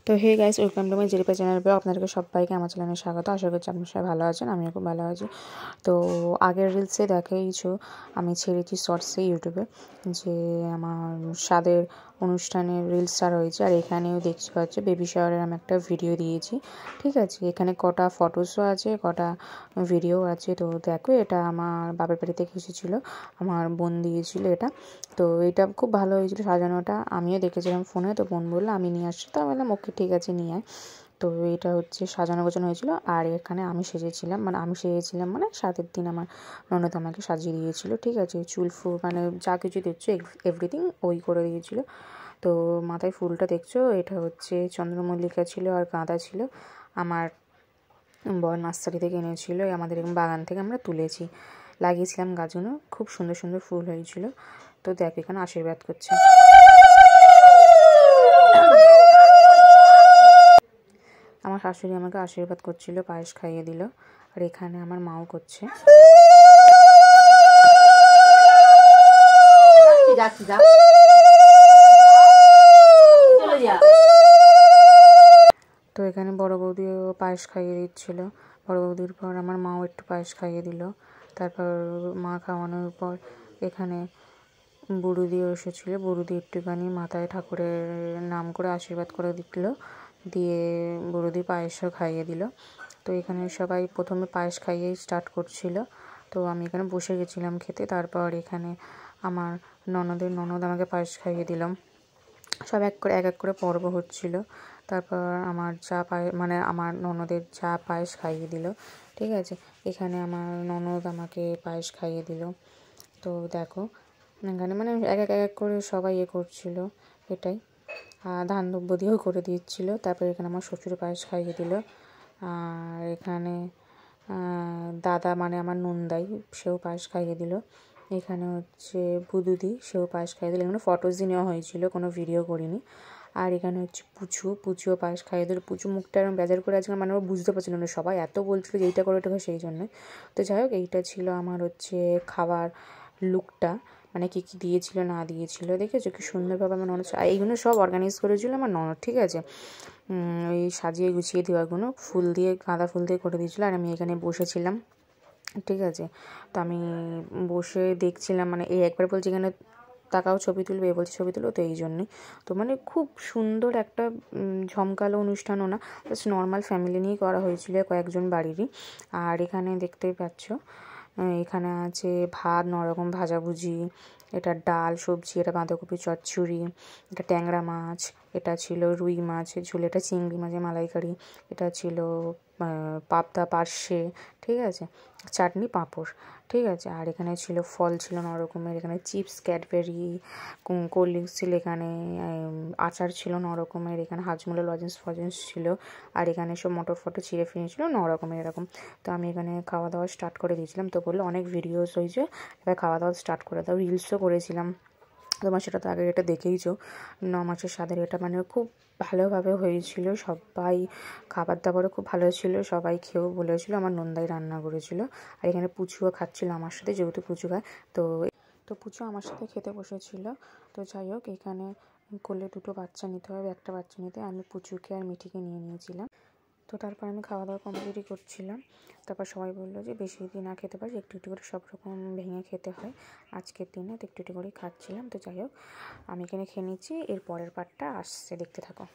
তো hey guys, welcome to my জেরিপা channel blog. আপনাদেরকে সবাইকে আমার চ্যানেলে স্বাগত। আশা করছি আপনারা সবাই ভালো আছেন, আমিও খুব ভালো আছি। তো আগের রিলসে দেখাইছো আমি ছেড়েছি শর্টসে ইউটিউবে যে আমার স্বাদের অনুষ্ঠানের রিলস স্টার হয়েছে, আর এখানেও দেখতে পাচ্ছ বেবি শাওয়ারের আমি একটা ভিডিও দিয়েছি। ঠিক আছে, এখানে কটা ফটোসও আছে, কটা ভিডিও আছে। তো দেখো, এটা আমার বাবার বাড়ি থেকে এসেছিলো, আমার বোন দিয়েছিল এটা। তো এটা খুব ভালো হয়েছিল সাজানোটা, আমিও দেখেছিলাম ফোনে। তো বোন বললো আমি নিয়ে আসছি, তো বললাম ওকে ঠিক আছে নিয়ে আয়। তো এটা হচ্ছে সাজানো গোছানো হয়েছিল। আর এখানে আমি সেজেছিলাম, মানে সাতের দিন আমার ননদ আমাকে সাজিয়ে দিয়েছিল। ঠিক আছে, চুল ফুল মানে যা কিছু দেখছো এভরিথিং ওই করে দিয়েছিল। তো মাথায় ফুলটা দেখছো, এটা হচ্ছে চন্দ্রমল্লিকা ছিল আর গাঁদা ছিল। আমার বর নার্সারি থেকে এনেছিল, আমাদের এরকম বাগান থেকে আমরা তুলেছি, লাগিয়েছিলাম গাছগুলো, খুব সুন্দর সুন্দর ফুল হয়েছিল। তো দেখ এখানে আশীর্বাদ করছে, আমার শাশুড়ি আমাকে আশীর্বাদ করছিল, পায়েস খাইয়ে দিল। আর এখানে আমার মাও করছে। তো এখানে বড় বৌদিও পায়েস খাইয়ে দিচ্ছিল। বড় বৌদির পর আমার মাও একটু পায়েস খাইয়ে দিল। তারপর মা খাওয়ানোর পর এখানে বুড়ুদিও এসেছিল, বুড়ুদি একটুখানি মাথায় ঠাকুরের নাম করে আশীর্বাদ করে দিল, দিয়ে বুড়ুদি পায়েসও খাইয়ে দিল। তো এখানে সবাই প্রথমে পায়েস খাইয়েই স্টার্ট করছিল। তো আমি এখানে বসে গেছিলাম খেতে। তারপর এখানে আমার ননদ আমাকে পায়েস খাইয়ে দিলাম। সব এক এক করে পর্ব হচ্ছিল। তারপর আমার আমার ননদের চা পায়েস খাইয়ে দিল। ঠিক আছে, এখানে আমার ননদ আমাকে পায়েস খাইয়ে দিল। তো দেখো এখানে মানে এক এক করে সবাই করছিল এটাই, ধান দ্রব্য দিয়েও করে দিচ্ছিলো। তারপর এখানে আমার শ্বশুর পায়েস খাইয়ে দিল। আর এখানে দাদা মানে আমার নুনদাই, সেও পায়েস খাইয়ে দিল। এখানে হচ্ছে বুদুদি, সেও পায়েস খাইয়ে দিল। এখানে ফটোস দিয়ে নেওয়া হয়েছিল, কোনো ভিডিও করিনি। আর এখানে হচ্ছে পুচুও পায়েস খাইয়ে দিল। পুচু মুখটা এরকম বেজার করে আছে, মানে ও বুঝতে পারছিল না, সবাই এত বলছিল যে এইটা করে ওটা করে, সেই জন্যে। তো যাই হোক, এইটা ছিল আমার হচ্ছে খাবার লুকটা, মানে কী কী দিয়েছিল না দিয়েছিল দেখেছো কি সুন্দরভাবে আমার ননদ এইগুলো সব অর্গানাইজ করেছিল আমার ননদ। ঠিক আছে, ওই সাজিয়ে গুছিয়ে দেওয়াগুলো ফুল দিয়ে, গাঁদা ফুল দিয়ে করে দিয়েছিলো। আর আমি এখানে বসেছিলাম। ঠিক আছে, তো আমি বসে দেখছিলাম, মানে এই একবার বলছি এখানে তাকাও ছবি তুলবে, এ বলছে ছবি তুলো, তো এই জন্যই। তো মানে খুব সুন্দর একটা ঝমকালো অনুষ্ঠানও না, জাস্ট নর্মাল ফ্যামিলি নিয়েই করা হয়েছিল, কয়েকজন বাড়িরই। আর এখানে দেখতেই পাচ্ছ এখানে আছে ভাত, নরকম ভাজাভুজি, এটা ডাল সবজি, এটা বাঁধাকপি চচ্চড়ি, এটা ট্যাংরা মাছ, এটা ছিল রুই মাছের ঝোল, এটা চিংড়ি মাছের মালাইকারি, এটা ছিল পাবদা পার্শে, ঠিক আছে, চাটনি পাঁপড়। ঠিক আছে, আর এখানে ছিল ফল ছিল নরকমের, এখানে চিপস ক্যাডবেরি কোল্ড ড্রিঙ্কস ছিল, এখানে আচার ছিল নরকমের, এখানে হাজমোলা লজেন্স ছিল। আর এখানে সব মটর ফটো ছিঁড়ে ফিরেছিল নরকমের এরকম। তো আমি এখানে খাওয়া দাওয়া স্টার্ট করে দিয়েছিলাম। তো বললো অনেক ভিডিওস হয়েছে, এবার খাওয়া দাওয়া স্টার্ট করে দাও। রিলসও করেছিলাম, তোমার সেটা তো আগে এটা দেখেইছো। 9 মাসের স্বাদের এটা মানে খুব ভালোভাবে হয়েছিল, সবাই খাবার দাবারও খুব ভালো ছিল, সবাই খেয়েও বলেছিল, আমার নন্দাই রান্না করেছিল। আর এখানে পুচুও খাচ্ছিল আমার সাথে, যেহেতু পুচু খায়। তো পুচু আমার সাথে খেতে বসেছিল। তো যাই হোক, এখানে কোলে দুটো বাচ্চা নিতে হবে, একটা বাচ্চা নিতে আমি পুচুকে আর মিঠিকে নিয়ে নিয়েছিলাম। তো তারপর আমি খাওয়া দাওয়া কমপ্লিটই করছিলাম। তারপর সবাই বললো যে বেশি যদি না খেতে পারি, একটু একটু করে সব রকম ভেঙে খেতে হয় আজকের দিনে। তো একটু একটু করেই খাচ্ছিলাম। তো যাই হোক, আমি এখানে খেয়ে নিচ্ছি, এর পরের পার্টটা আসছে, দেখতে থাকো।